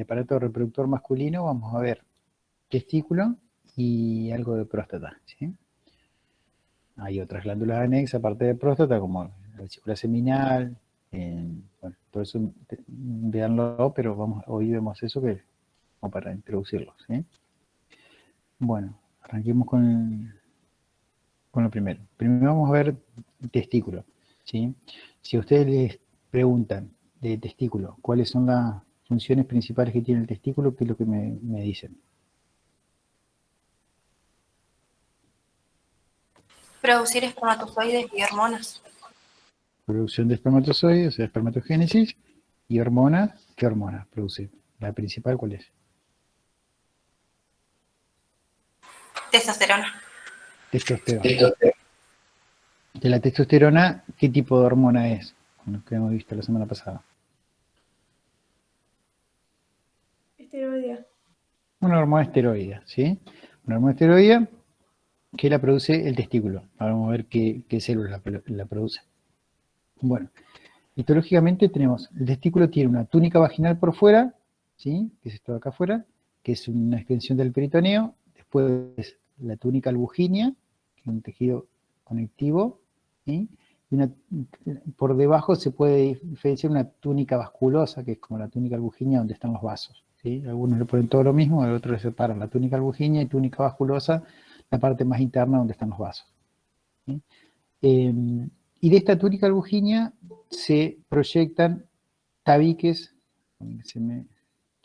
aparato reproductor masculino vamos a ver testículo y algo de próstata, ¿sí? Hay otras glándulas anexas aparte de próstata, como la vesícula seminal, bueno, todo eso véanlo, pero hoy vemos eso como para introducirlo, ¿sí? Bueno, arranquemos con lo primero. Primero vamos a ver testículo, ¿sí? Si a ustedes les preguntan de testículo, ¿cuáles son las funciones principales que tiene el testículo? ¿Qué es lo que me dicen? Producir espermatozoides y hormonas. Producción de espermatozoides, o sea, espermatogénesis, y hormonas. ¿Qué hormonas produce? La principal, ¿cuál es? Testosterona. Testosterona. De la testosterona, ¿qué tipo de hormona es? Lo que hemos visto la semana pasada. Esteroidea. Una hormona esteroidea, ¿sí? Una hormona esteroidea que la produce el testículo. Ahora vamos a ver qué células la produce. Bueno, histológicamente tenemos, el testículo tiene una túnica vaginal por fuera, ¿sí? Que es esto de acá afuera, que es una extensión del peritoneo. Después la túnica albugínea, que es un tejido conectivo, ¿sí? Y por debajo se puede diferenciar una túnica vasculosa, que es como la túnica albugínea donde están los vasos, ¿sí? Algunos le ponen todo lo mismo, a otros le separan la túnica albugínea y túnica vasculosa, la parte más interna donde están los vasos, ¿sí? Y de esta túnica albugínea se proyectan tabiques. ¿Se me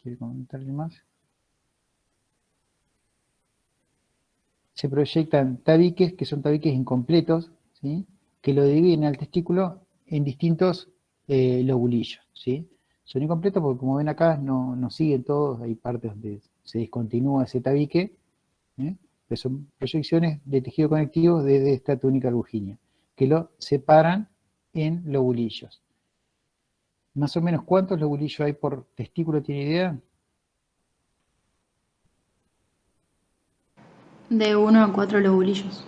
quiere comentarle más? Se proyectan tabiques, que son tabiques incompletos, ¿sí? Que lo dividen al testículo en distintos lobulillos, ¿sí? Son incompletos porque, como ven acá, no siguen todos, hay partes donde se discontinúa ese tabique, ¿eh? Pero son proyecciones de tejido conectivo desde esta túnica albugínea, que lo separan en lobulillos. Más o menos, ¿cuántos lobulillos hay por testículo? ¿Tiene idea? De 1 a 4 lobulillos.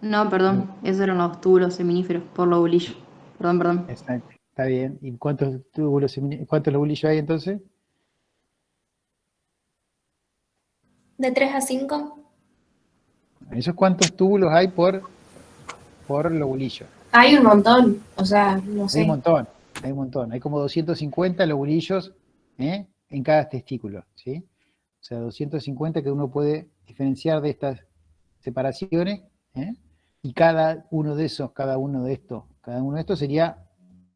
No, perdón, esos eran los túbulos seminíferos por lobulillo. Perdón. Exacto, está bien. ¿Y cuántos lobulillos hay entonces? De 3 a 5. ¿Esos cuántos túbulos hay por lobulillo? Hay un montón, o sea, no Hay un sé. montón, hay un montón. Hay como 250 lobulillos, en cada testículo, ¿sí? O sea, 250 que uno puede diferenciar de estas separaciones, ¿eh? Y cada uno de estos sería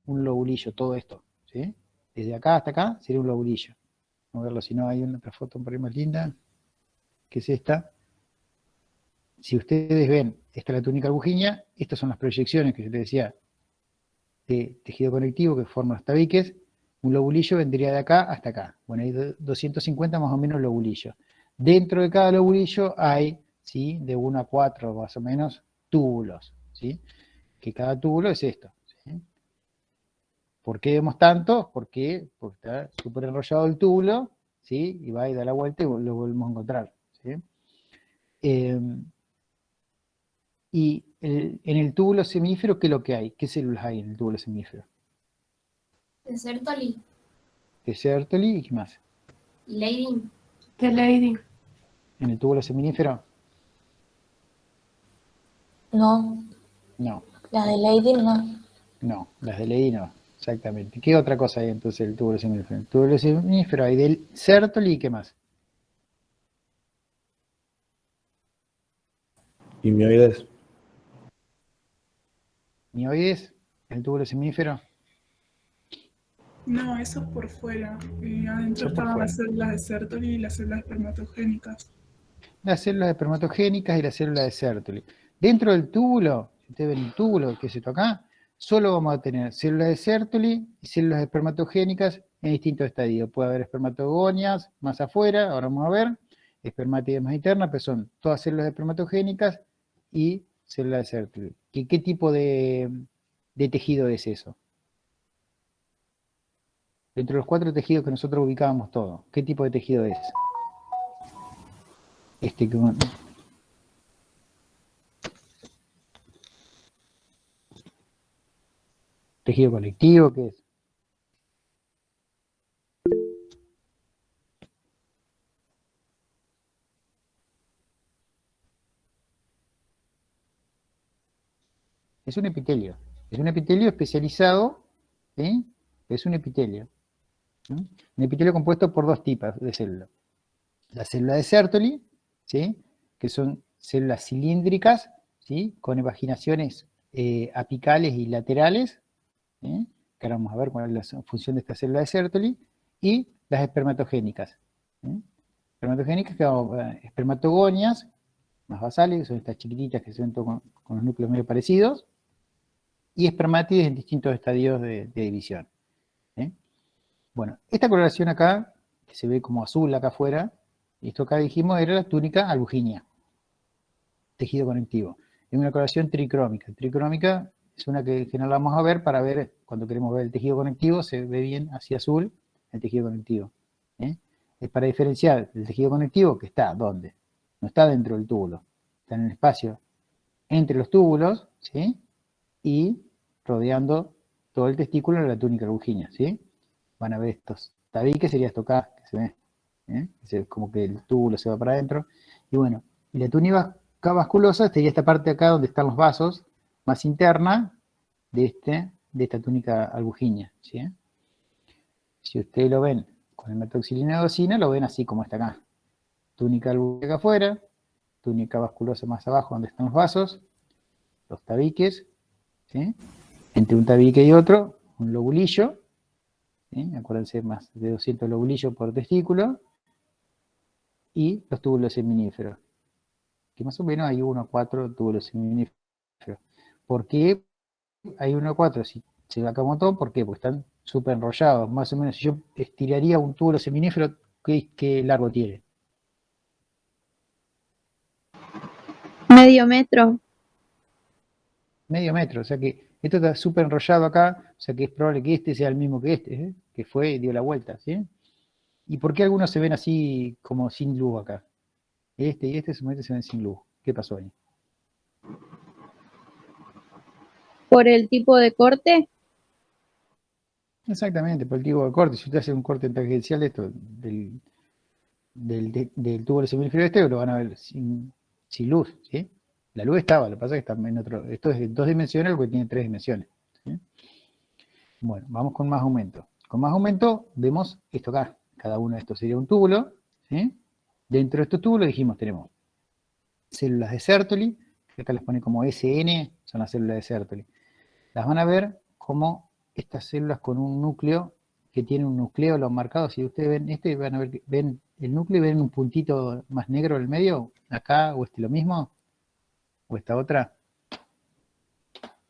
un lobulillo, todo esto, ¿sí? Desde acá hasta acá sería un lobulillo. Vamos a verlo, si no hay otra foto por ahí más linda, que es esta. Si ustedes ven, esta es la túnica albugínea, estas son las proyecciones que yo les decía de tejido conectivo que forman los tabiques. Un lobulillo vendría de acá hasta acá. Bueno, hay 250 más o menos lobulillos. Dentro de cada lobulillo hay, ¿sí?, de 1 a 4 más o menos túbulos, ¿sí? Que cada túbulo es esto, ¿sí? ¿Por qué vemos tanto? Porque está súper enrollado el túbulo, ¿sí? Y va y da la vuelta y lo volvemos a encontrar, ¿sí? Y en el túbulo seminífero, ¿qué es lo que hay? ¿Qué células hay en el túbulo seminífero? De Sertoli. De Sertoli y ¿qué más? Lady. The Lady. ¿En el túbulo seminífero? No, No, la de Lady no. no, las de Ley no, exactamente. ¿Qué otra cosa hay entonces en el túbulo seminífero? En el túbulo seminífero hay del Sertoli y ¿qué más? Y mioides. ¿Mioides? ¿En el túbulo seminífero? No, eso es por fuera. Adentro Son por estaban fuera. las células de Sertoli y las células espermatogénicas. Las células espermatogénicas y las células de Sertoli. Dentro del túbulo, si ustedes ven el túbulo, que es esto acá, solo vamos a tener células de Sertoli y células espermatogénicas en distintos estadios. Puede haber espermatogonias más afuera, ahora vamos a ver, espermátides más internas, pero son todas células espermatogénicas y células de Sertoli. ¿Qué tipo de tejido es eso? Dentro de los 4 tejidos que nosotros ubicábamos todos, ¿qué tipo de tejido es? Este que tejido conectivo, ¿qué es? Es un epitelio. Es un epitelio especializado, ¿sí? Es un epitelio. ¿Sí? Un epitelio compuesto por dos tipos de células. La célula de Sertoli, ¿sí? Que son células cilíndricas, ¿sí? Con evaginaciones apicales y laterales, ¿sí? Que ahora vamos a ver cuál es la función de esta célula de Sertoli, y las espermatogénicas. ¿Sí? Espermatogénicas, que espermatogonias, más basales, que son estas chiquititas que se ven con los núcleos medio parecidos, y espermátides en distintos estadios de división. ¿Sí? Bueno, esta coloración acá, que se ve como azul acá afuera, esto acá dijimos era la túnica albuginea, tejido conectivo. Es una coloración tricrómica. Tricrómica es una que en general vamos a ver para ver, cuando queremos ver el tejido conectivo, se ve bien hacia azul el tejido conectivo. ¿Eh? Es para diferenciar el tejido conectivo que está, ¿dónde? No está dentro del túbulo, está en el espacio entre los túbulos, ¿sí? Y rodeando todo el testículo de la túnica albuginea, ¿sí? Van a ver estos tabiques, sería esto acá, que se ve, es como que el túbulo se va para adentro, y bueno, y la túnica vasculosa sería esta parte acá donde están los vasos, más interna de esta túnica albuginea, ¿sí? Si ustedes lo ven con el metoxilina docina, lo ven así como está acá, túnica albuginea acá afuera, túnica vasculosa más abajo donde están los vasos, los tabiques, ¿sí? Entre un tabique y otro, un lobulillo, ¿sí? Acuérdense, más de 200 lobulillos por testículo, y los túbulos seminíferos, que más o menos hay 1 a 4 túbulos seminíferos. ¿Por qué hay 1 a 4? Si se va acá un montón, ¿por qué? Porque están súper enrollados, más o menos. Si yo estiraría un túbulo seminífero, ¿qué largo tiene? Medio metro. Medio metro, o sea que esto está súper enrollado acá, o sea que es probable que este sea el mismo que este, que fue y dio la vuelta, ¿sí? ¿Y por qué algunos se ven así como sin luz acá? Este y este se ven sin luz. ¿Qué pasó ahí? Por el tipo de corte. Exactamente, por el tipo de corte. Si usted hace un corte tangencial de esto, del tubo seminífero este, lo van a ver sin luz, ¿sí? La luz estaba, lo que pasa es que está en otro. Esto es en 2 dimensiones, lo que tiene 3 dimensiones, ¿sí? Bueno, vamos con más aumento. Con más aumento vemos esto acá. Cada uno de estos sería un túbulo, ¿sí? Dentro de estos túbulos dijimos, tenemos células de Sertoli, que acá las pone como SN, son las células de Sertoli. Las van a ver como estas células con un núcleo que tiene un nucleolo marcado. Si ustedes ven este, van a ver, ven el núcleo y ven un puntito más negro en el medio, acá, o lo mismo, o esta otra.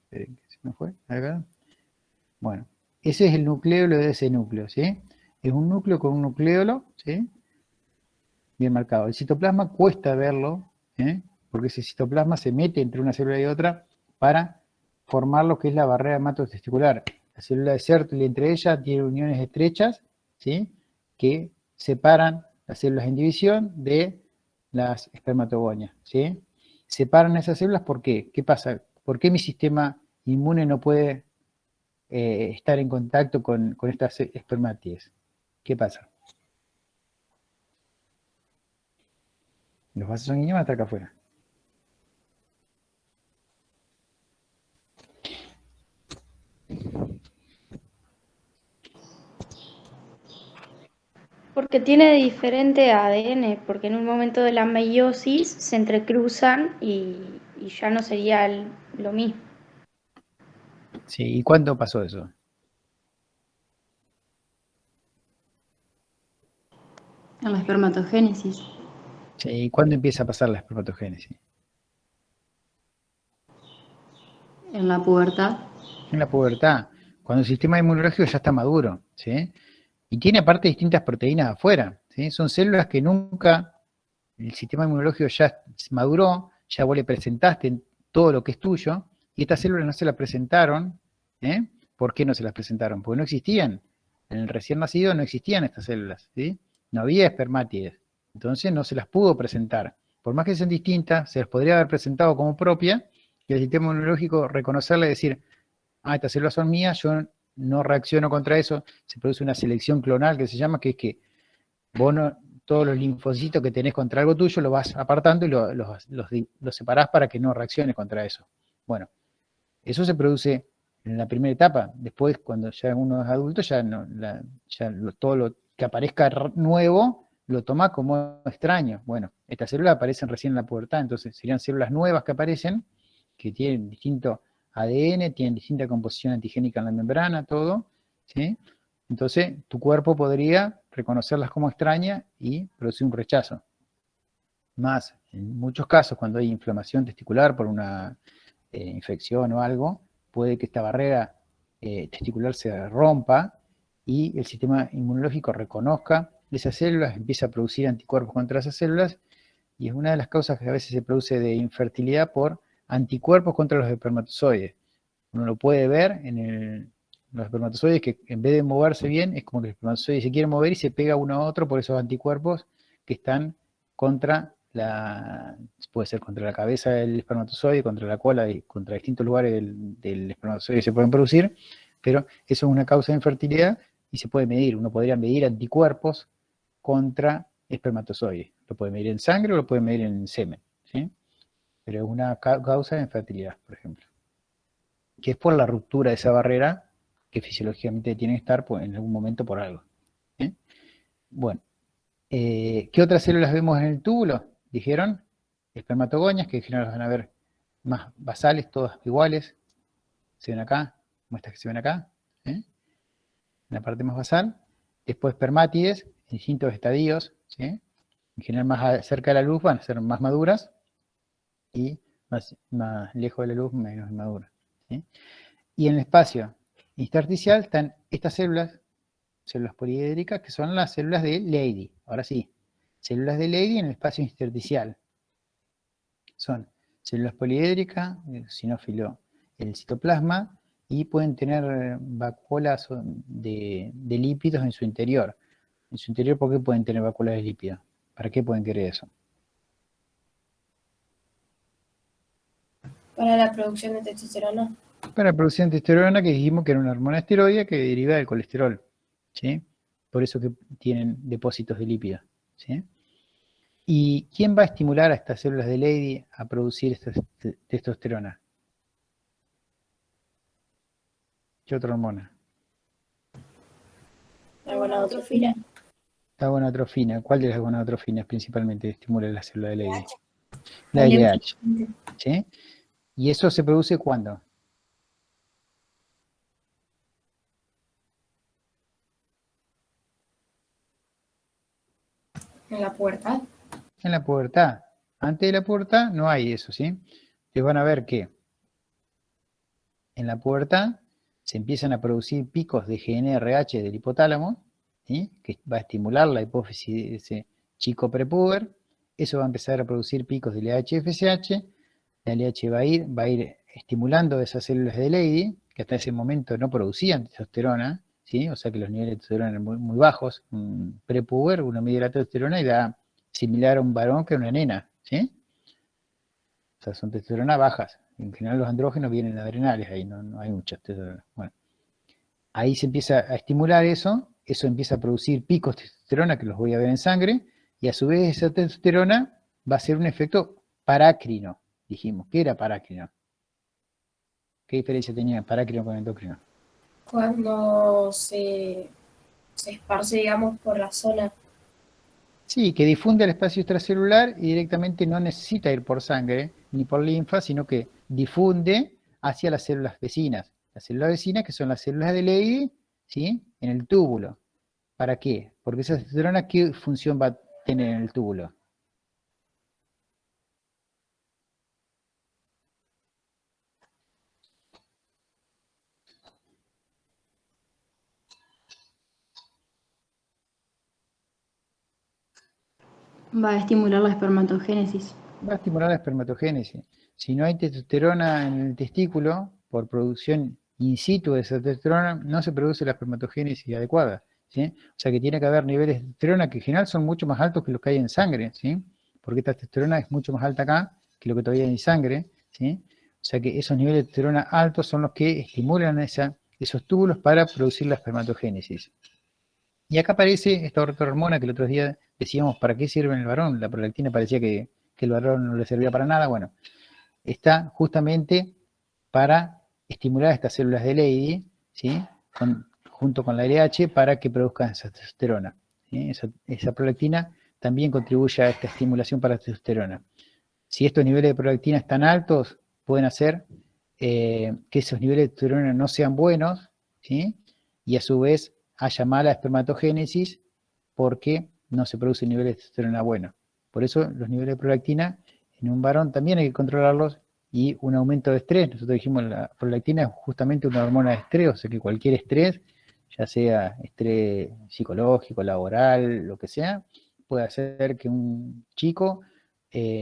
Esperen, que se me fue, acá. Bueno, ese es el nucleolo de ese núcleo, ¿sí? Es un núcleo con un nucleolo, ¿sí? Bien marcado. El citoplasma cuesta verlo, porque ese citoplasma se mete entre una célula y otra para formar lo que es la barrera hematotesticular. La célula de Sertoli entre ellas tiene uniones estrechas, ¿sí? Que separan las células en división de las espermatogonias, ¿sí? Separan esas células, ¿por qué? ¿Qué pasa? ¿Por qué mi sistema inmune no puede estar en contacto con estas espermátides? ¿Qué pasa? Los vasos sanguíneos van a estar acá afuera. Porque tiene diferente ADN, porque en un momento de la meiosis se entrecruzan y ya no sería lo mismo. Sí, ¿y cuándo pasó eso? En la espermatogénesis. Sí, ¿y cuándo empieza a pasar la espermatogénesis? En la pubertad. En la pubertad, cuando el sistema inmunológico ya está maduro, ¿sí? Y tiene aparte distintas proteínas afuera, ¿sí? Son células que nunca el sistema inmunológico ya maduró, ya vos le presentaste todo lo que es tuyo, y estas células no se las presentaron, ¿eh? ¿Por qué no se las presentaron? Porque no existían. En el recién nacido no existían estas células, ¿sí? No había espermátides, entonces no se las pudo presentar. Por más que sean distintas, se las podría haber presentado como propia, y el sistema inmunológico reconocerla y decir, estas células son mías, yo no reacciono contra eso, se produce una selección clonal que se llama, que es que vos no, todos los linfocitos que tenés contra algo tuyo los vas apartando y los separás para que no reacciones contra eso. Bueno, Eso se produce en la primera etapa. Después, cuando ya uno es adulto, todo lo que aparezca nuevo lo toma como extraño. Bueno, estas células aparecen recién en la pubertad, entonces serían células nuevas que aparecen, que tienen distinto ADN, tienen distinta composición antigénica en la membrana, todo, ¿sí? Entonces, tu cuerpo podría reconocerlas como extrañas y producir un rechazo. Más, en muchos casos, cuando hay inflamación testicular por una infección o algo, puede que esta barrera testicular se rompa y el sistema inmunológico reconozca esas células, empieza a producir anticuerpos contra esas células, y es una de las causas que a veces se produce de infertilidad por anticuerpos contra los espermatozoides. Uno lo puede ver en los espermatozoides, que en vez de moverse bien, es como que el espermatozoide se quiere mover y se pega uno a otro por esos anticuerpos que están contra puede ser contra la cabeza del espermatozoide, contra la cola, y contra distintos lugares del espermatozoide que se pueden producir, pero eso es una causa de infertilidad y se puede medir. Uno podría medir anticuerpos contra espermatozoides. Lo puede medir en sangre o lo puede medir en semen, ¿sí? Pero es una causa de infertilidad, por ejemplo, que es por la ruptura de esa barrera que fisiológicamente tiene que estar en algún momento por algo, ¿sí? Bueno, ¿qué otras células vemos en el túbulo? Dijeron espermatogonias, que en general las van a ver más basales, todas iguales. Se ven acá, como estas que se ven acá, en la parte más basal. Después espermátides, en distintos estadios, ¿sí? En general más cerca de la luz van a ser más maduras, y más lejos de la luz menos maduras, ¿sí? Y en el espacio intersticial están estas células poliédricas, que son las células de Leydig. Ahora sí, células de Leydig en el espacio intersticial. Son células poliédricas, el sinófilo, el citoplasma, y pueden tener vacuolas de lípidos en su interior. En su interior, ¿por qué pueden tener vacuolas de lípidos? ¿Para qué pueden querer eso? Para la producción de testosterona. Para la producción de testosterona, que dijimos que era una hormona esteroidea que deriva del colesterol, ¿sí? Por eso que tienen depósitos de lípidos, ¿sí? ¿Y quién va a estimular a estas células de Leydig a producir esta testosterona? ¿Qué otra hormona? La gonadotrofina. La gonadotrofina. ¿Cuál de las gonadotrofinas principalmente estimula la célula de Leydig? La La LH, ¿sí? ¿Y eso se produce cuándo? En la pubertad. En la pubertad. Antes de la pubertad no hay eso, ¿sí? Ustedes van a ver que en la pubertad se empiezan a producir picos de GnRH del hipotálamo, ¿sí? Que va a estimular la hipófisis de ese chico prepuber. Eso va a empezar a producir picos de LH-FSH. La LH va a ir estimulando esas células de Leydig, que hasta ese momento no producían testosterona, ¿sí? O sea que los niveles de testosterona eran muy, muy bajos. Un prepuber, uno mide la testosterona y da similar a un varón que a una nena, ¿sí? O sea, son testosterona bajas. En general los andrógenos vienen adrenales, ahí no hay muchas testosterona. Bueno, ahí se empieza a estimular eso empieza a producir picos de testosterona, que los voy a ver en sangre, y a su vez esa testosterona va a ser un efecto parácrino, dijimos. ¿Qué era parácrino? ¿Qué diferencia tenía parácrino con endocrino? Cuando se esparce, digamos, por la zona. Sí, que difunde al espacio extracelular y directamente no necesita ir por sangre ni por linfa, sino que difunde hacia las células vecinas. Las células vecinas, que son las células de Leydig, ¿sí? En el túbulo. ¿Para qué? Porque esa testosterona, ¿qué función va a tener en el túbulo? Va a estimular la espermatogénesis. Va a estimular la espermatogénesis. Si no hay testosterona en el testículo, por producción in situ de esa testosterona, no se produce la espermatogénesis adecuada, ¿sí? O sea que tiene que haber niveles de testosterona que en general son mucho más altos que los que hay en sangre, ¿sí? Porque esta testosterona es mucho más alta acá que lo que todavía hay en sangre, ¿sí? O sea que esos niveles de testosterona altos son los que estimulan esos túbulos para producir la espermatogénesis. Y acá aparece esta otra hormona que el otro día decíamos, ¿para qué sirve en el varón? La prolactina parecía que el varón no le servía para nada. Bueno, está justamente para estimular estas células de Leydig, ¿sí? Junto con la LH para que produzcan esa testosterona, ¿sí? Esa prolactina también contribuye a esta estimulación para la testosterona. Si estos niveles de prolactina están altos, pueden hacer que esos niveles de testosterona no sean buenos, ¿sí? Y a su vez haya mala espermatogénesis porque no se produce nivel de testosterona bueno. Por eso los niveles de prolactina en un varón también hay que controlarlos, y un aumento de estrés. Nosotros dijimos la prolactina es justamente una hormona de estrés, o sea que cualquier estrés, ya sea estrés psicológico, laboral, lo que sea, puede hacer que un chico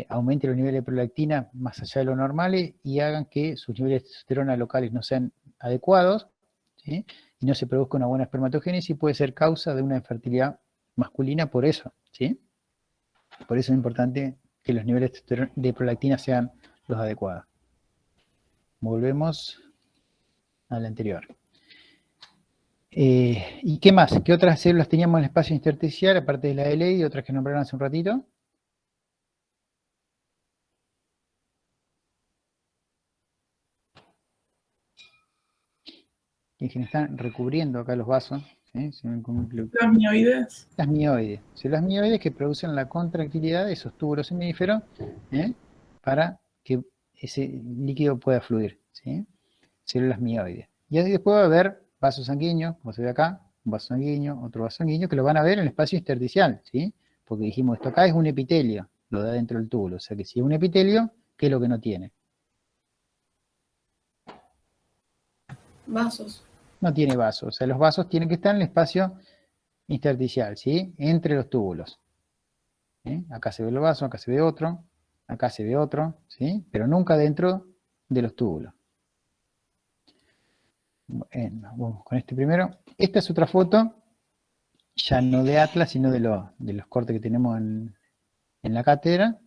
aumente los niveles de prolactina más allá de lo normales y hagan que sus niveles de testosterona locales no sean adecuados, ¿sí? Y no se produzca una buena espermatogénesis, puede ser causa de una infertilidad masculina por eso, ¿sí? Por eso es importante que los niveles de prolactina sean los adecuados. Volvemos al anterior. ¿Y qué más? ¿Qué otras células teníamos en el espacio intersticial, aparte de la de Leydig y otras que nombraron hace un ratito? Que están recubriendo acá los vasos, ¿sí? Las mioides. Las mioides. O sea, las mioides que producen la contractilidad de esos túbulos seminíferos, para que ese líquido pueda fluir, ¿sí? Células mioides. Y así después va a haber vasos sanguíneos, como se ve acá, un vaso sanguíneo, otro vaso sanguíneo, que lo van a ver en el espacio intersticial, ¿sí? Porque dijimos, esto acá es un epitelio, lo da dentro del túbulo. O sea que si es un epitelio, ¿qué es lo que no tiene? Vasos. No tiene vasos. O sea, los vasos tienen que estar en el espacio intersticial, ¿sí? Entre los túbulos. ¿Sí? Acá se ve el vaso, acá se ve otro, acá se ve otro, ¿sí? Pero nunca dentro de los túbulos. Bueno, vamos con este primero. Esta es otra foto, ya no de Atlas, sino de los cortes que tenemos en la cátedra,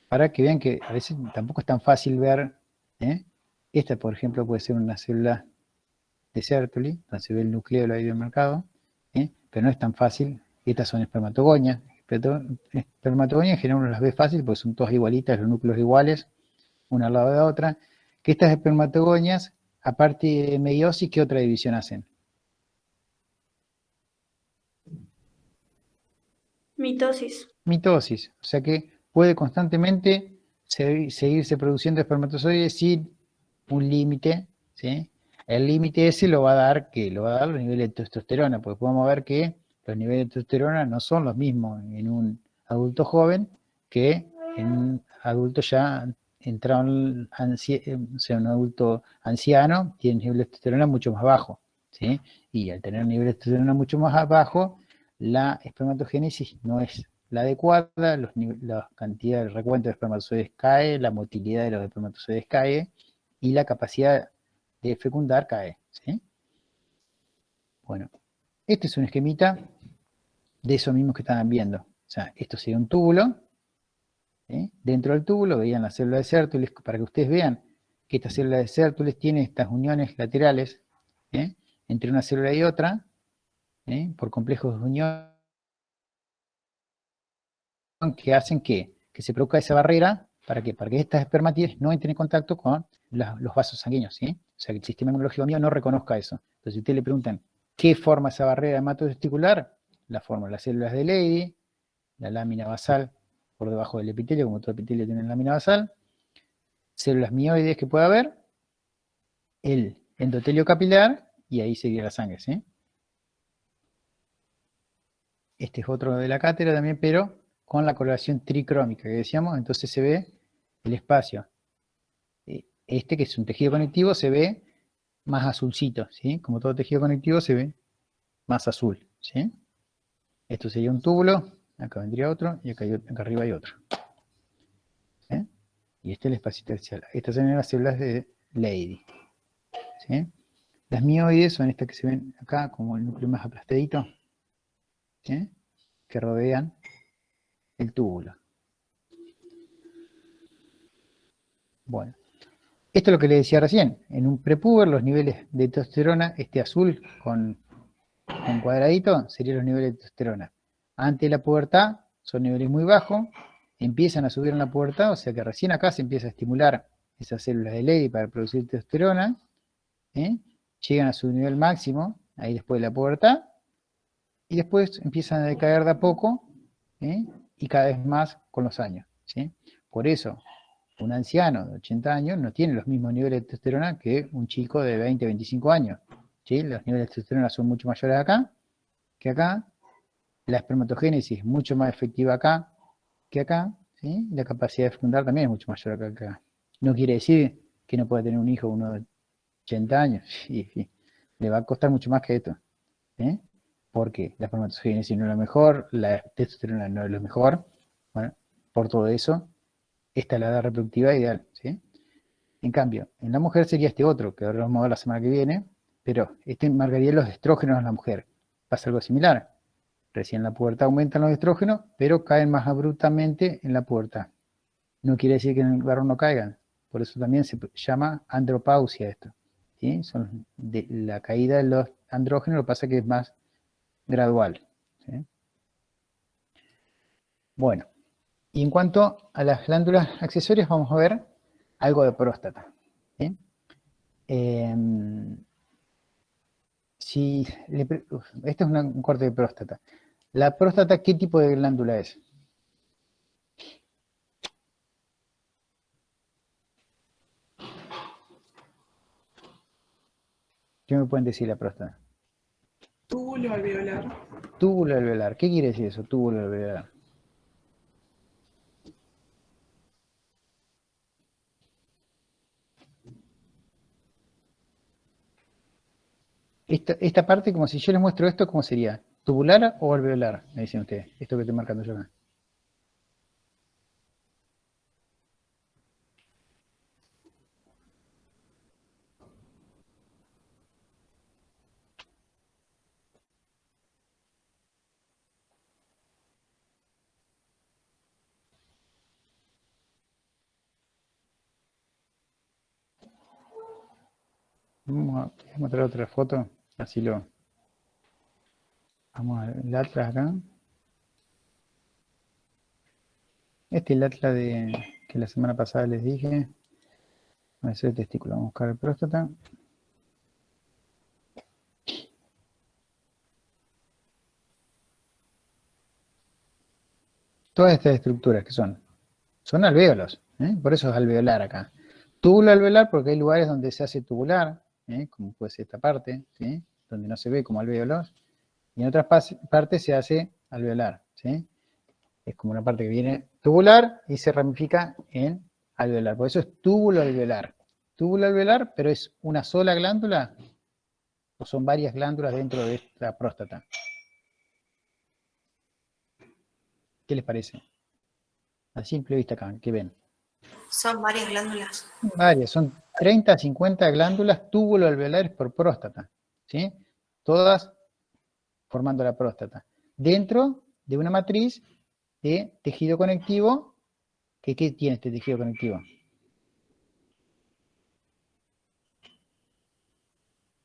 para que vean que a veces tampoco es tan fácil ver. Esta, por ejemplo, puede ser una célula de Sertoli, donde se ve el nucleolo ahí del mercado, pero no es tan fácil. Estas son espermatogonias. Espermatogonias en general uno las ve fácil porque son todas igualitas, los núcleos iguales, una al lado de la otra. Que estas espermatogonias, aparte de meiosis, ¿qué otra división hacen? Mitosis. Mitosis. O sea que puede constantemente seguirse produciendo espermatozoides sin un límite, ¿sí? El límite ese lo va a dar, ¿qué? Lo va a dar los niveles de testosterona, porque podemos ver que los niveles de testosterona no son los mismos en un adulto joven que en un adulto ya entrado, o sea, un adulto anciano tiene niveles de testosterona mucho más bajos, ¿sí? Y al tener niveles de testosterona mucho más bajos, la espermatogénesis no es la adecuada, la cantidad de recuento de espermatozoides cae, la motilidad de los espermatozoides cae, y la capacidad de fecundar cae, ¿sí? Bueno, este es un esquemita de eso mismo que estaban viendo. O sea, esto sería un túbulo, ¿sí? Dentro del túbulo veían la célula de Sertoli, para que ustedes vean que esta célula de Sertoli tiene estas uniones laterales, ¿sí? Entre una célula y otra, ¿sí? Por complejos de unión que hacen que se produzca esa barrera. ¿Para qué? Para que estas espermatides no entren en contacto con los vasos sanguíneos, ¿sí? O sea, que el sistema inmunológico mío no reconozca eso. Entonces, si ustedes le preguntan, ¿qué forma esa barrera hematotesticular? La forma las células de Leydig, la lámina basal por debajo del epitelio, como todo epitelio tiene lámina basal, células mioides que pueda haber, el endotelio capilar, y ahí seguiría la sangre, ¿sí? Este es otro de la cátedra también, pero con la coloración tricrómica que decíamos, entonces se ve el espacio. Este, que es un tejido conectivo, se ve más azulcito, ¿sí? Como todo tejido conectivo se ve más azul, ¿sí? Esto sería un túbulo, acá vendría otro, y acá arriba hay otro. ¿Sí? Y este es el espacio intersticial. Estas son las células de Leydig, ¿sí? Las mioides son estas que se ven acá, como el núcleo más aplastadito, ¿sí? Que rodean el túbulo. Bueno, esto es lo que les decía recién. En un prepuber los niveles de testosterona, este azul con cuadradito, serían los niveles de testosterona. Antes de la pubertad son niveles muy bajos, empiezan a subir en la pubertad, o sea que recién acá se empieza a estimular esas células de Leydig para producir testosterona, ¿eh? Llegan a su nivel máximo, ahí después de la pubertad, y después empiezan a decaer de a poco, ¿eh? Y cada vez más con los años, ¿sí? Por eso, un anciano de 80 años no tiene los mismos niveles de testosterona que un chico de 20, 25 años, ¿sí? Los niveles de testosterona son mucho mayores acá que acá, la espermatogénesis es mucho más efectiva acá que acá, ¿sí? La capacidad de fecundar también es mucho mayor acá que acá. No quiere decir que no pueda tener un hijo uno de 80 años, sí, le va a costar mucho más que esto, ¿sí? Porque la espermatogénesis no es lo mejor, la testosterona no es lo mejor, bueno, por todo eso, esta es la edad reproductiva ideal, ¿sí? En cambio, en la mujer sería este otro, que ahora lo vamos a ver la semana que viene, pero este marcaría los estrógenos en la mujer. Pasa algo similar. Recién en la pubertad aumentan los estrógenos, pero caen más abruptamente en la pubertad. No quiere decir que en el varón no caigan. Por eso también se llama andropausia esto, ¿sí? Son de la caída de los andrógenos, lo que pasa es que es más gradual, ¿sí? Bueno, y en cuanto a las glándulas accesorias, vamos a ver algo de próstata, ¿sí? Este es un corte de próstata. ¿La próstata qué tipo de glándula es? ¿Qué me pueden decir la próstata? Túbulo alveolar. Túbulo alveolar. ¿Qué quiere decir eso, túbulo alveolar? Esta parte, como si yo les muestro esto, ¿cómo sería? ¿Tubular o alveolar? Me dicen ustedes. Esto que estoy marcando yo acá. Voy a mostrar otra foto. Así lo... Vamos al atlas acá. Este es el atlas que la semana pasada les dije. Va a ser el testículo. Vamos a buscar el próstata. Todas estas estructuras que son alvéolos, ¿eh? Por eso es alveolar acá. Túbulo alveolar porque hay lugares donde se hace tubular, ¿eh? Como puede ser esta parte, ¿sí? Donde no se ve como alvéolos, y en otras partes se hace alveolar, ¿sí? Es como una parte que viene tubular y se ramifica en alveolar. Por eso es túbulo alveolar. Túbulo alveolar, pero es una sola glándula o son varias glándulas dentro de esta próstata. ¿Qué les parece? A simple vista acá, ¿qué ven? Son varias glándulas. Varias, son 30 a 50 glándulas túbulo-alveolares por próstata, ¿sí? Todas formando la próstata. Dentro de una matriz de tejido conectivo, ¿qué tiene este tejido conectivo?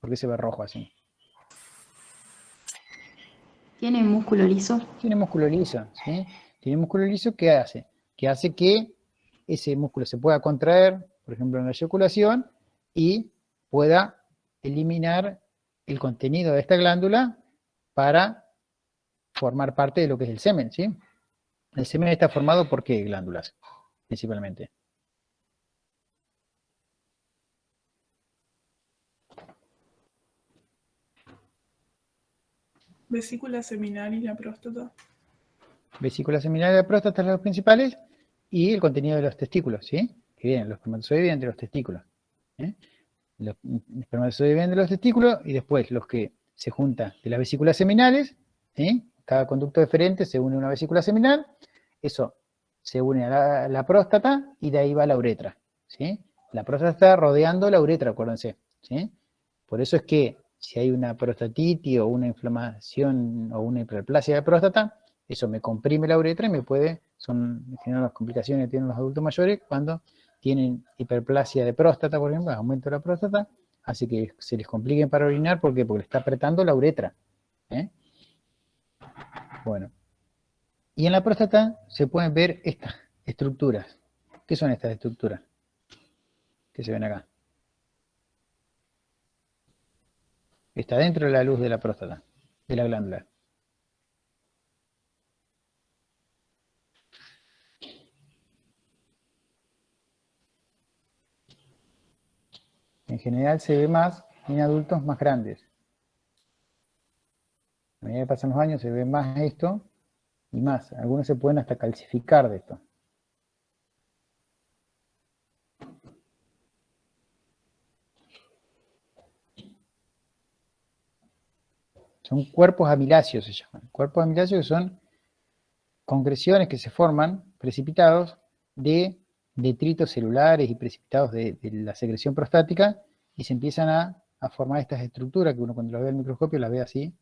¿Por qué se ve rojo así? ¿Tiene músculo liso? Tiene músculo liso, ¿sí? Tiene músculo liso, ¿qué hace? Que hace que ese músculo se pueda contraer, por ejemplo en la eyaculación, y pueda eliminar el contenido de esta glándula para formar parte de lo que es el semen, ¿sí? El semen está formado por ¿qué glándulas? Principalmente. Vesícula seminal y la próstata. Vesícula seminal de la próstata son los principales y el contenido de los testículos, ¿sí? Que vienen, los espermatozoides vienen de los testículos. ¿Eh? Los espermatozoides vienen de los testículos y después los que se juntan de las vesículas seminales, ¿sí? Cada conducto deferente se une a una vesícula seminal, eso se une a la próstata y de ahí va la uretra, ¿sí? La próstata está rodeando la uretra, acuérdense, ¿sí? Por eso es que si hay una prostatitis o una inflamación o una hiperplasia de próstata, eso me comprime la uretra y me puede, son en general las complicaciones que tienen los adultos mayores cuando tienen hiperplasia de próstata, por ejemplo, aumento de la próstata, hace que se les complique para orinar, ¿por qué? Porque le está apretando la uretra, ¿eh? Bueno, y en la próstata se pueden ver estas estructuras. ¿Qué son estas estructuras que se ven acá? está dentro de la luz de la próstata, de la glándula. En general se ve más en adultos más grandes. A medida que pasan los años se ve más esto y más. Algunos se pueden hasta calcificar de esto. Son cuerpos amiláceos, se llaman. Cuerpos amiláceos que son concreciones que se forman, precipitados, de detritos celulares y precipitados de la secreción prostática, y se empiezan a formar estas estructuras que uno cuando las ve al microscopio las ve así.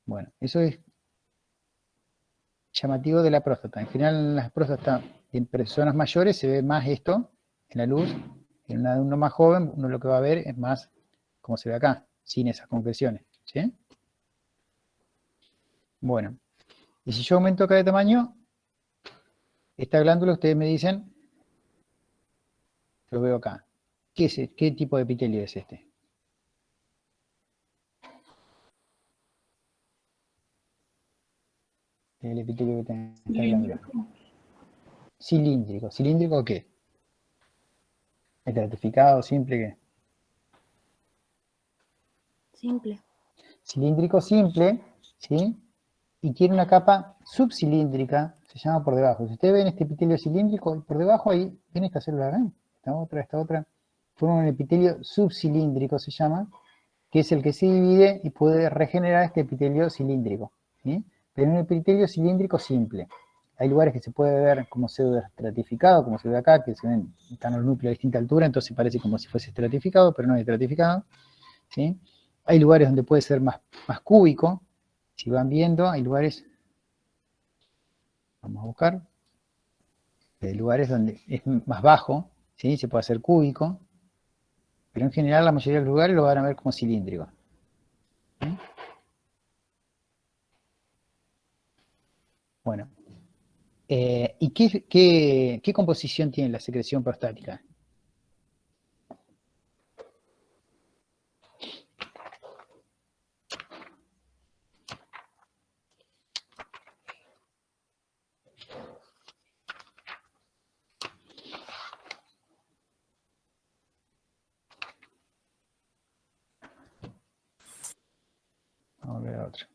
Bueno, eso es llamativo de la próstata. En general en las próstatas en personas mayores se ve más esto en la luz. En uno más joven uno lo que va a ver es más como se ve acá, sin esas concreciones. ¿Sí? Bueno, y si yo aumento acá de tamaño, esta glándula ustedes me dicen, lo veo acá. ¿Qué tipo de epitelio es este? El epitelio que tiene esta glándula. Cilíndrico. ¿Cilíndrico qué? ¿Estratificado, simple qué? Simple. Cilíndrico simple, ¿sí? Y tiene una capa subcilíndrica, se llama por debajo. Si ustedes ven este epitelio cilíndrico, por debajo ahí, ven esta célula, ¿ven? Esta otra, forma un epitelio subcilíndrico, se llama, que es el que se divide y puede regenerar este epitelio cilíndrico, ¿sí? Pero un epitelio cilíndrico simple. Hay lugares que se puede ver como pseudoestratificado, como se ve acá, que se ven, están los núcleos a distinta altura, entonces parece como si fuese estratificado, pero no es estratificado, ¿sí? Hay lugares donde puede ser más cúbico. Si van viendo, hay lugares, vamos a buscar, hay lugares donde es más bajo, ¿sí? Se puede hacer cúbico, pero en general la mayoría de los lugares lo van a ver como cilíndrico. ¿Sí? Bueno, ¿y qué composición tiene la secreción prostática? Vamos a ver a otra.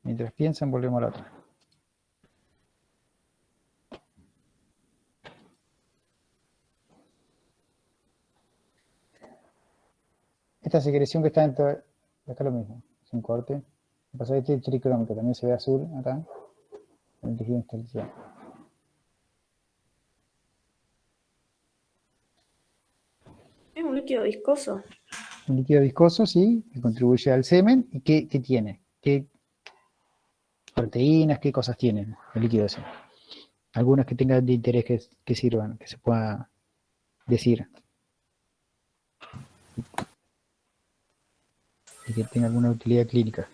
Mientras piensan, volvemos a la otra. Esta secreción que está dentro de acá lo mismo, es un corte. Lo que pasa es que este tricrómico también se ve azul acá, en el tejido intersticial. Es un líquido viscoso. Un líquido viscoso, sí, que contribuye al semen. ¿Y qué tiene? ¿Qué proteínas, qué cosas tienen el líquido ese? Algunas que tengan de interés que sirvan, que se pueda decir. Y que tenga alguna utilidad clínica.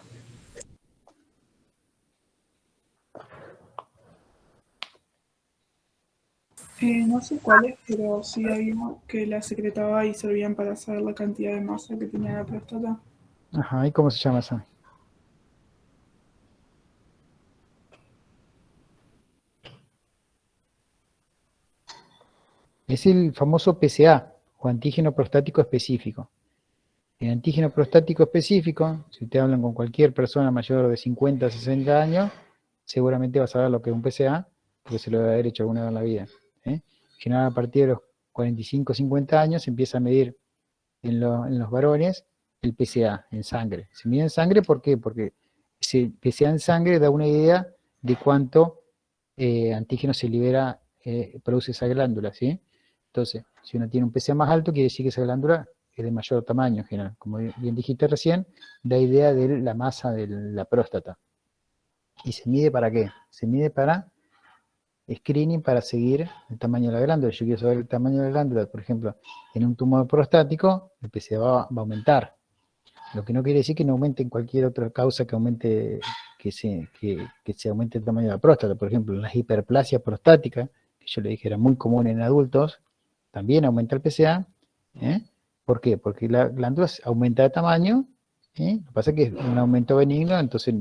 No sé cuáles, pero sí había que las secretaba y servían para saber la cantidad de masa que tenía la próstata. Ajá, ¿y cómo se llama esa? Es el famoso PSA, o antígeno prostático específico. El antígeno prostático específico, si ustedes hablan con cualquier persona mayor de 50 a 60 años, seguramente va a saber lo que es un PSA, porque se lo debe haber hecho alguna vez en la vida. En general, a partir de los 45 50 años se empieza a medir en los varones el PSA en sangre. Se mide en sangre, ¿por qué? Porque ese PSA en sangre da una idea de cuánto antígeno se libera, produce esa glándula, ¿sí? Entonces, si uno tiene un PSA más alto, quiere decir que esa glándula es de mayor tamaño en general. Como bien dijiste recién, da idea de la masa de la próstata. ¿Y se mide para qué? Se mide para screening, para seguir el tamaño de la glándula. Yo quiero saber el tamaño de la glándula, por ejemplo, en un tumor prostático, el PSA va a aumentar. Lo que no quiere decir que no aumente en cualquier otra causa que aumente, que se aumente el tamaño de la próstata. Por ejemplo, en la hiperplasia prostática, que yo le dije era muy común en adultos, también aumenta el PSA, ¿Por qué? Porque la glándula aumenta de tamaño, ¿sí? Lo que pasa es que es un aumento benigno, entonces,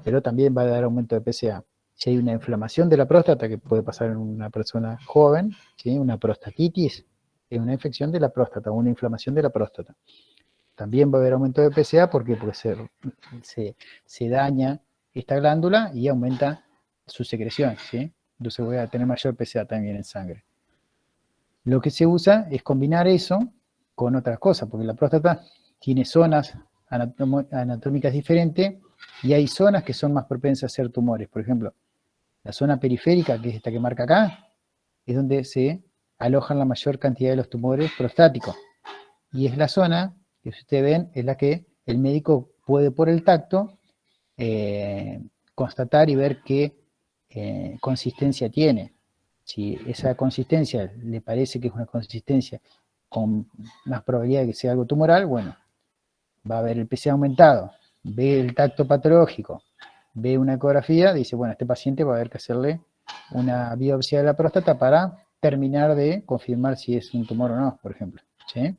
pero también va a dar aumento de PSA. Si hay una inflamación de la próstata, que puede pasar en una persona joven, ¿sí? Una prostatitis, es una infección de la próstata, una inflamación de la próstata. También va a haber aumento de PSA, ¿por qué? Porque se daña esta glándula y aumenta su secreción, ¿sí? Entonces voy a tener mayor PSA también en sangre. Lo que se usa es combinar eso con otras cosas, porque la próstata tiene zonas anatómicas diferentes y hay zonas que son más propensas a ser tumores. Por ejemplo, la zona periférica, que es esta que marca acá, es donde se alojan la mayor cantidad de los tumores prostáticos. Y es la zona que, si ustedes ven, es la que el médico puede por el tacto constatar y ver qué consistencia tiene. Si esa consistencia le parece que es una consistencia con más probabilidad de que sea algo tumoral, bueno, va a ver el PSA aumentado, ve el tacto patológico, ve una ecografía, dice, bueno, este paciente va a haber que hacerle una biopsia de la próstata para terminar de confirmar si es un tumor o no, por ejemplo, ¿sí?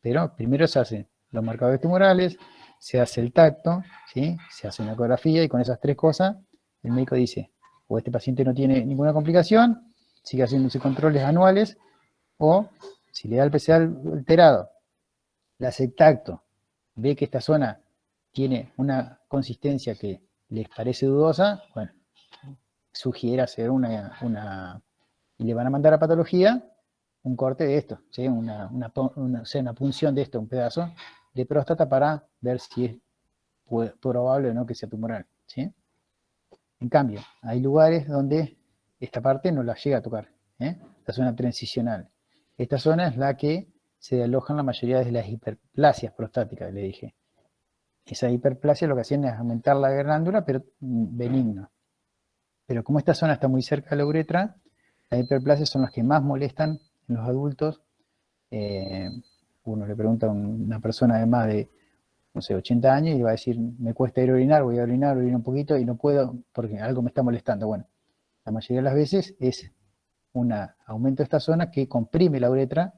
Pero primero se hacen los marcadores tumorales, se hace el tacto, ¿sí? Se hace una ecografía y con esas tres cosas el médico dice, o este paciente no tiene ninguna complicación, sigue haciéndose controles anuales, o si le da el PSA alterado, le hace el tacto, ve que esta zona tiene una consistencia que les parece dudosa, bueno, sugiere hacer y le van a mandar a patología un corte de esto, ¿sí? una punción de esto, un pedazo de próstata para ver si es probable o no que sea tumoral, ¿sí? En cambio, hay lugares donde esta parte no la llega a tocar, la zona transicional. Esta zona es la que se alojan la mayoría de las hiperplasias prostáticas, le dije. Esa hiperplasia lo que hacían es aumentar la glándula, pero benigno. Pero como esta zona está muy cerca de la uretra, las hiperplasias son las que más molestan en los adultos. Uno le pregunta a una persona de más de, no sé, 80 años y va a decir, me cuesta ir a orinar, voy a orinar, orino un poquito y no puedo porque algo me está molestando. Bueno, la mayoría de las veces es un aumento de esta zona que comprime la uretra,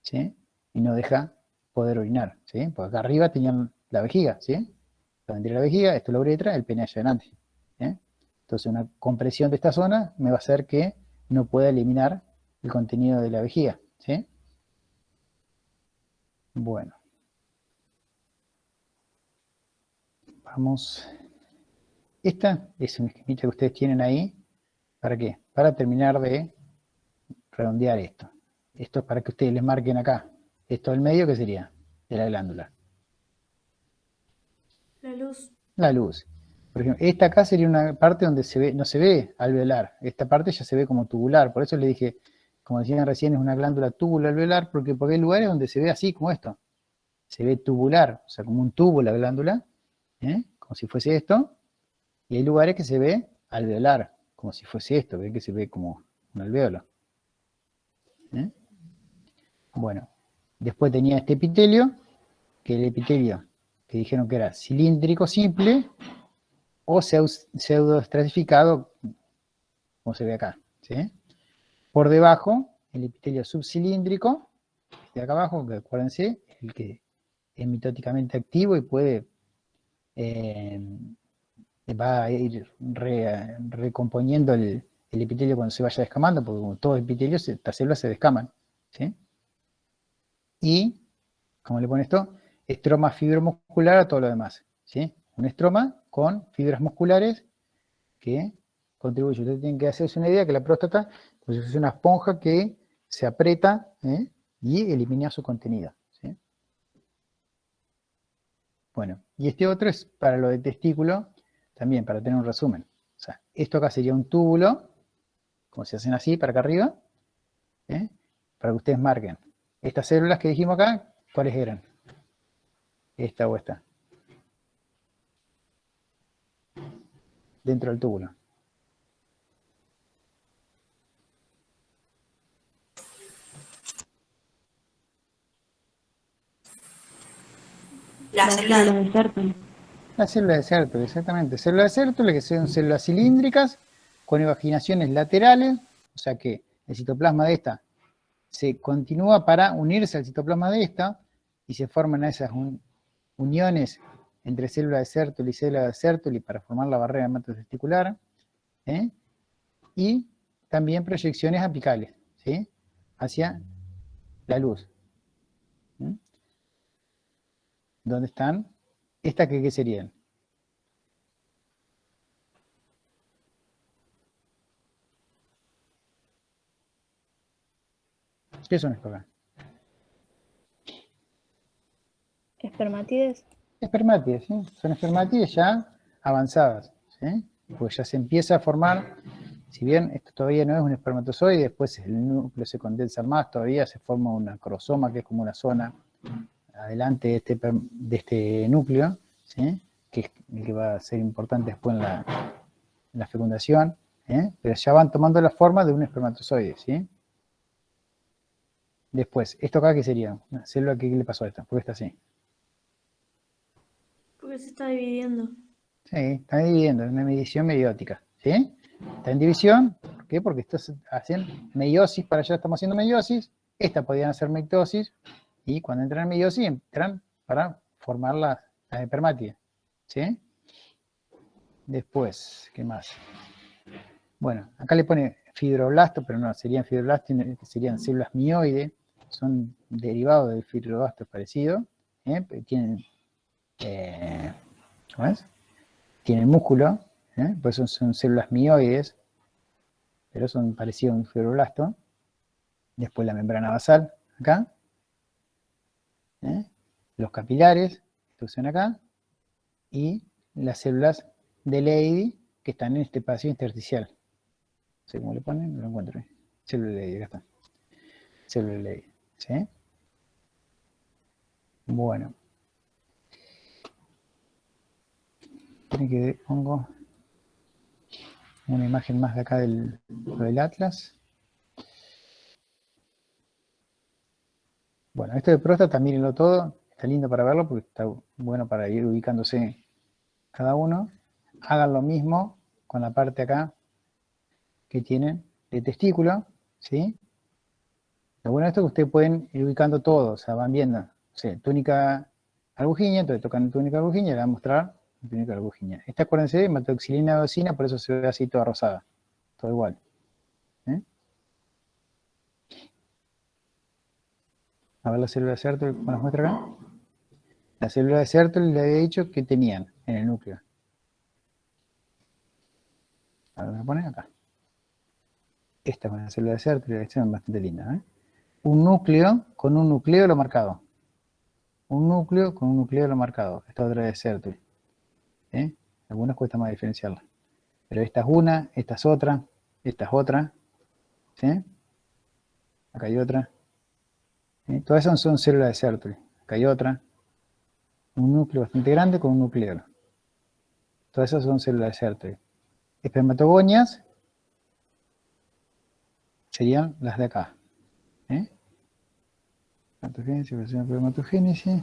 ¿sí? Y no deja poder orinar, ¿sí? Porque acá arriba tenían la vejiga, ¿sí? La vendría la vejiga, esto es la uretra, el pene allá adelante, ¿sí? Entonces una compresión de esta zona me va a hacer que no pueda eliminar el contenido de la vejiga, ¿sí? Bueno. Vamos. Esta es un esquemita que ustedes tienen ahí. ¿Para qué? Para terminar de redondear esto. Esto es para que ustedes les marquen acá. Esto del medio, ¿qué sería? De la glándula. La luz. La luz. Por ejemplo, esta acá sería una parte donde no se ve alveolar. Esta parte ya se ve como tubular. Por eso le dije, como decían recién, es una glándula tubulo-alveolar, porque hay lugares donde se ve así, como esto. Se ve tubular, o sea, como un tubo la glándula, como si fuese esto. Y hay lugares que se ve alveolar, como si fuese esto, ven que se ve como un alveolo. Bueno, después tenía este epitelio, que el epitelio que dijeron que era cilíndrico simple o pseudoestratificado, como se ve acá, ¿sí? Por debajo, el epitelio subcilíndrico, de acá abajo, que acuérdense, el que es mitóticamente activo y puede, va a ir recomponiendo el epitelio cuando se vaya descamando, porque como todos los epitelios, estas células se descaman, ¿sí? Y, ¿cómo le pone esto? Estroma fibromuscular a todo lo demás, ¿sí? Un estroma con fibras musculares que contribuyen. Ustedes tienen que hacerse una idea que la próstata pues, es una esponja que se aprieta y elimina su contenido, ¿sí? Bueno, y este otro es para lo de testículo, también para tener un resumen. O sea, esto acá sería un túbulo, como se hacen así, para acá arriba, para que ustedes marquen. Estas células que dijimos acá, ¿cuáles eran? Esta o esta. Dentro del túbulo. La célula de Sertoli. La célula de Sertoli, exactamente. Células de Sertoli, que son células cilíndricas, con evaginaciones laterales, o sea que el citoplasma de esta se continúa para unirse al citoplasma de esta y se forman esas uniones entre células de Sertoli y células de Sertoli para formar la barrera hematotesticular, ¿eh? Y también proyecciones apicales, ¿sí? Hacia la luz. ¿Mm? ¿Dónde están? ¿Estas qué serían? ¿Qué son esto acá? Espermatides. Espermátides, ¿sí? Son espermátides ya avanzadas, ¿sí? Pues ya se empieza a formar, si bien esto todavía no es un espermatozoide, después el núcleo se condensa más, todavía se forma una cromosoma, que es como una zona adelante de este núcleo, ¿sí? Que es el que va a ser importante después en la fecundación, ¿eh? Pero ya van tomando la forma de un espermatozoide, ¿sí? Después, ¿esto acá qué sería? Una célula, ¿qué le pasó a esta? ¿Por qué está así? Porque se está dividiendo. Sí, está dividiendo, es una medición meiótica, ¿sí? Está en división, ¿por qué? Porque estos hacen meiosis, para allá estamos haciendo meiosis, esta podían hacer mitosis, y cuando entran en meiosis entran para formar las espermátides, ¿sí? Después, ¿qué más? Bueno, acá le pone fibroblasto, pero no, serían fibroblastos, serían células mioides, son derivados del fibroblasto parecido, pero tienen, ¿cómo es? Tienen músculo, por eso son células mioides, pero son parecidos a un fibroblasto. Después la membrana basal, acá. Los capilares, estos son acá. Y las células de Leydig, que están en este espacio intersticial. No sé cómo le ponen, no lo encuentro. Célula de Leydig, acá está. Célula de Leydig, ¿sí? Bueno. Tiene que pongo una imagen más de acá del atlas. Bueno, esto de próstata, mírenlo todo, está lindo para verlo porque está bueno para ir ubicándose cada uno. Hagan lo mismo con la parte acá que tienen de testículo, ¿sí? Lo bueno de esto es que ustedes pueden ir ubicando todo, o sea, van viendo, o sea, túnica albuginia, entonces tocan túnica albuginia y le van a mostrar túnica albuginia. Esta, acuérdense, hematoxilina eosina, por eso se ve así toda rosada, todo igual. A ver la célula de Sertoli, ¿cómo las muestra acá? La célula de Sertoli le había dicho que tenían en el núcleo. Ahora me pone acá. Esta es una célula de Sertoli, esta es bastante linda, ¿eh? Un núcleo con un nucleolo marcado. Un núcleo con un nucleolo marcado. Esta otra de Sertoli. ¿Eh? Algunas cuesta más diferenciarla. Pero esta es una, esta es otra, esta es otra. ¿Sí? Acá hay otra. ¿Sí? Todas esas son células de Sertoli. Acá hay otra. Un núcleo bastante grande con un nucleolo. Todas esas son células de Sertoli. Espermatogonias serían las de acá. Espermatogénesis, espermatogénesis.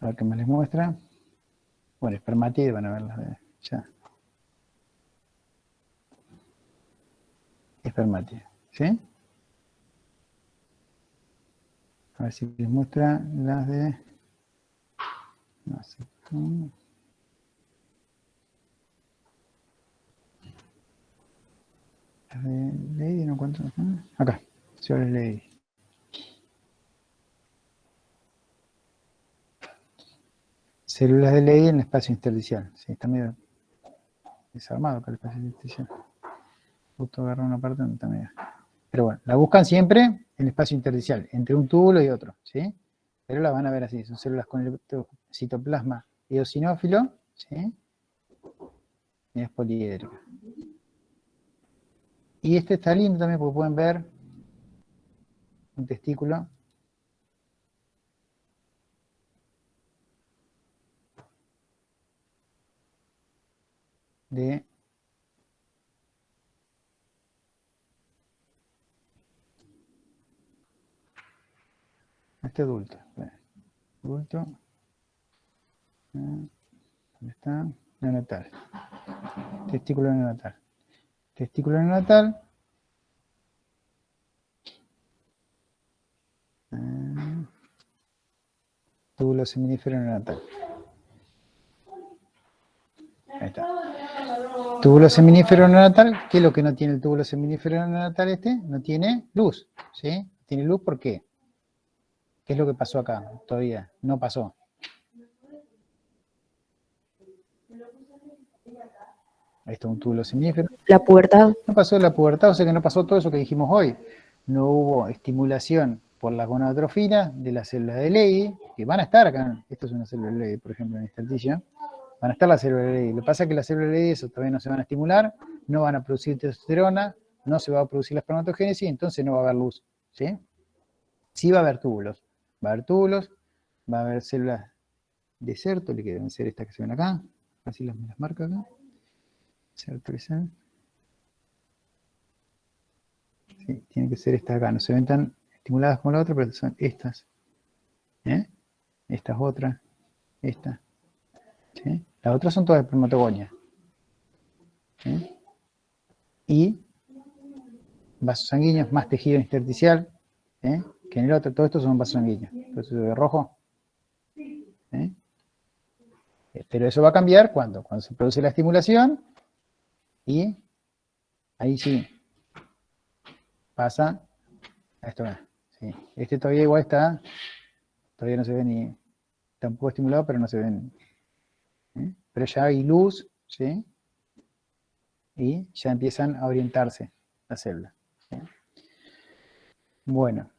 A ver qué más les muestra. Bueno, espermatide van a ver las de ya. Espermatide, ¿sí? A ver si les muestra las de... No sé. Las de Leydig no encuentro. Acá, células Leydig. Células de Leydig en el espacio intersticial. Sí, está medio desarmado acá el espacio intersticial. Justo agarrar una parte donde está medio. Pero bueno, la buscan siempre en el espacio intersticial, entre un túbulo y otro, ¿sí? Pero la van a ver así, son células con el citoplasma eosinófilo, ¿sí? Y es poliédrica. Y este está lindo también porque pueden ver un testículo de este adulto. Adulto. ¿Dónde está? Neonatal. Testículo neonatal. Testículo neonatal. túbulo seminífero neonatal. Ahí está. Túbulo seminífero neonatal, ¿qué es lo que no tiene el túbulo seminífero neonatal este? No tiene luz, ¿sí? ¿Tiene luz por qué? ¿Qué es lo que pasó acá? Todavía no pasó. Esto es un túbulo seminífero. La pubertad. No pasó la pubertad, o sea que no pasó todo eso que dijimos hoy. No hubo estimulación por la gonadotrofina de las células de Leydig, que van a estar acá. Esto es una célula de Leydig, por ejemplo, en esta artilla. Van a estar las células de Leydig. Lo que pasa es que las células de Leydig eso todavía no se van a estimular, no van a producir testosterona, no se va a producir la espermatogénesis, entonces no va a haber luz. ¿Sí? Sí va a haber túbulos. Va a haber túbulos, va a haber células de Sertoli, que deben ser estas que se ven acá. Así las marco acá. Sertoli. Sí, tienen que ser estas acá, no se ven tan estimuladas como la otra, pero son estas. ¿Eh? Estas otras, estas. ¿Sí? Las otras son todas espermatogonias. ¿Sí? Y vasos sanguíneos, más tejido intersticial, ¿eh? Que en el otro, todo esto son vasos sanguíneos. Entonces, de rojo. ¿Eh? Pero eso va a cambiar cuando se produce la estimulación y ahí sí pasa a esto. Sí. Este todavía igual está, todavía no se ve ni, tampoco estimulado, pero no se ven. Pero ya hay luz, ¿sí? Y ya empiezan a orientarse las células. ¿Sí? Bueno,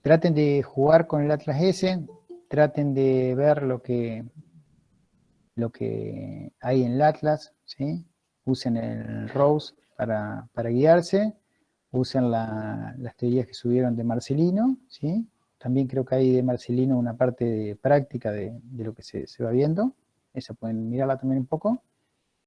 traten de jugar con el Atlas S, traten de ver lo que hay en el Atlas, ¿sí? Usen el ROSE para guiarse, usen las teorías que subieron de Marcelino, ¿sí? También creo que hay de Marcelino una parte de práctica de lo que se va viendo, esa pueden mirarla también un poco.